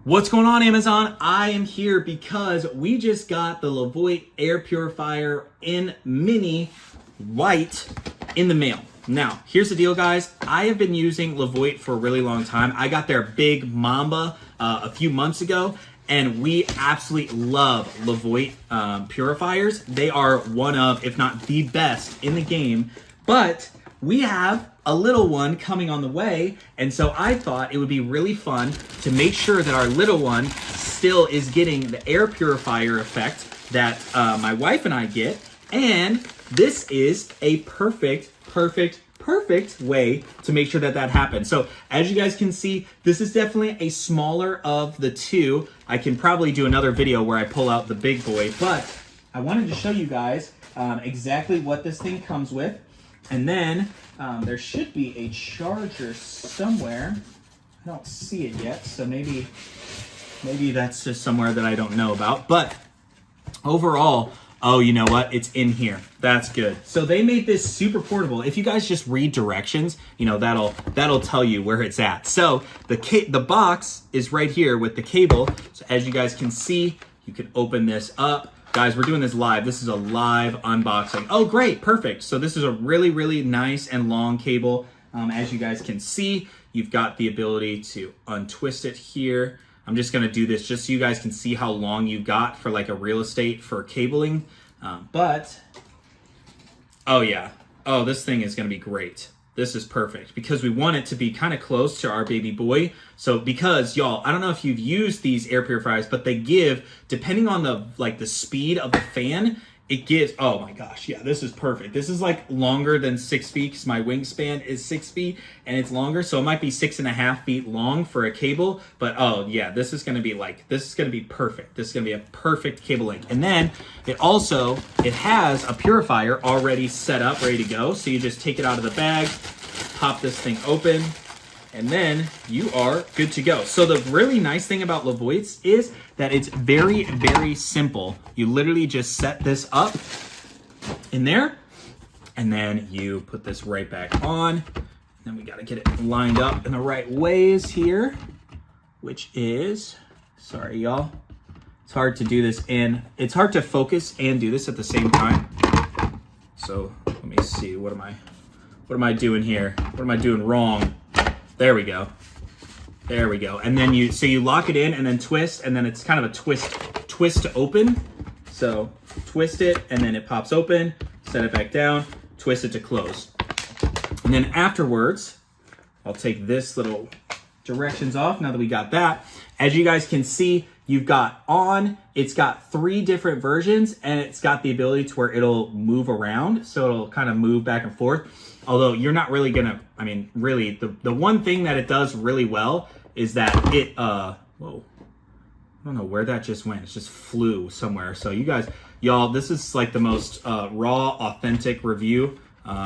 What's going on, Amazon? I am here because we just got the LEVOIT Air Purifier in mini white in the mail. Now, here's the deal, guys. I have been using LEVOIT for a really long time. I got their big Mamba a few months ago, and we absolutely love LEVOIT purifiers. They are one of, if not the best in the game, but we have a little one coming on the way, and so I thought it would be really fun to make sure that our little one still is getting the air purifier effect that my wife and I get, and this is a perfect way to make sure that that happens. So as you guys can see, this is definitely a smaller of the two. I can probably do another video where I pull out the big boy, but I wanted to show you guys exactly what this thing comes with. And then there should be a charger somewhere. I don't see it yet, so maybe that's just somewhere that I don't know about. But overall, oh, you know what? It's in here. That's good. So they made this super portable. If you guys just read directions, you know, that'll tell you where it's at. So the box is right here with the cable. So as you guys can see, you can open this up. Guys, we're doing this live. This is a live unboxing. Oh, great, perfect. So this is a really nice and long cable. As you guys can see, you've got the ability to untwist it here. I'm just gonna do this just so you guys can see how long you've got for like a real estate for cabling. But, oh yeah. Oh, this thing is gonna be great. This is perfect because we want it to be kind of close to our baby boy. So because y'all, I don't know if you've used these air purifiers, but they give, depending on the speed of the fan, it gives, oh my gosh, yeah, this is perfect. This is like longer than 6 feet because my wingspan is 6 feet and it's longer. So it might be 6.5 feet long for a cable, but oh yeah, this is gonna be perfect. This is gonna be a perfect cable length. And then it has a purifier already set up, ready to go. So you just take it out of the bag, pop this thing open, and then you are good to go. So the really nice thing about LEVOIT's is that it's very simple. You literally just set this up in there, and then you put this right back on. Then we gotta get it lined up in the right ways here, which is, sorry y'all, it's hard to do this it's hard to focus and do this at the same time. So let me see, what am I doing here? What am I doing wrong? There we go. There we go. And then you lock it in and then twist, and then it's kind of a twist to open. So twist it and then it pops open, set it back down, twist it to close. And then afterwards, I'll take this little directions off now that we got that. As you guys can see, you've got it's got 3 different versions, and it's got the ability to where it'll move around. So it'll kind of move back and forth. Although you're not really gonna, really, the one thing that it does really well is that it, whoa, I don't know where that just went. It just flew somewhere. So y'all, this is like the most raw, authentic review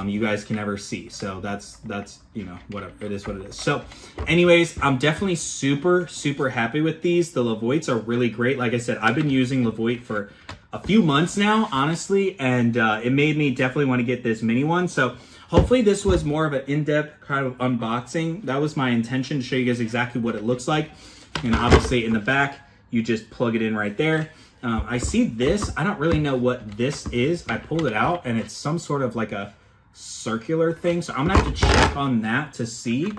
you guys can ever see. So that's, you know, whatever, it is what it is. So anyways, I'm definitely super happy with these. The LEVOITs are really great. Like I said, I've been using LEVOIT for a few months now, honestly, and it made me definitely want to get this mini one. So hopefully this was more of an in-depth kind of unboxing. That was my intention, to show you guys exactly what it looks like. And obviously in the back, you just plug it in right there. I see this, I don't really know what this is. I pulled it out and it's some sort of like a circular thing. So I'm gonna have to check on that to see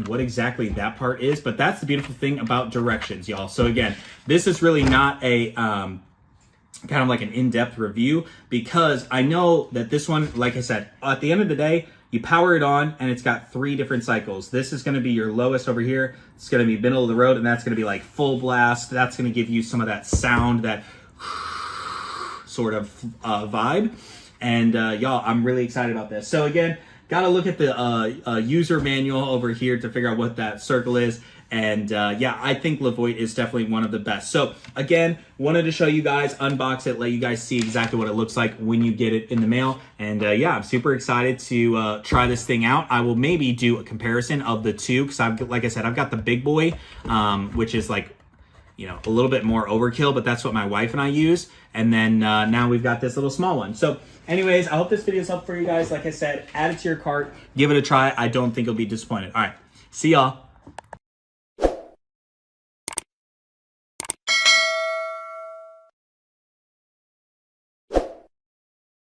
what exactly that part is. But that's the beautiful thing about directions, y'all. So again, this is really not a, kind of like an in-depth review, because I know that this one, like I said, at the end of the day, you power it on and it's got 3 different cycles. This is gonna be your lowest over here. It's gonna be middle of the road, and that's gonna be like full blast. That's gonna give you some of that sound, that sort of vibe. And y'all, I'm really excited about this. So again, gotta look at the user manual over here to figure out what that circle is. And yeah, I think LEVOIT is definitely one of the best. So again, wanted to show you guys, unbox it, let you guys see exactly what it looks like when you get it in the mail. And yeah, I'm super excited to try this thing out. I will maybe do a comparison of the two, because like I said, I've got the big boy, which is like, you know, a little bit more overkill, but that's what my wife and I use. And then now we've got this little small one. So anyways, I hope this video is helpful for you guys. Like I said, add it to your cart, give it a try. I don't think you'll be disappointed. All right, see y'all.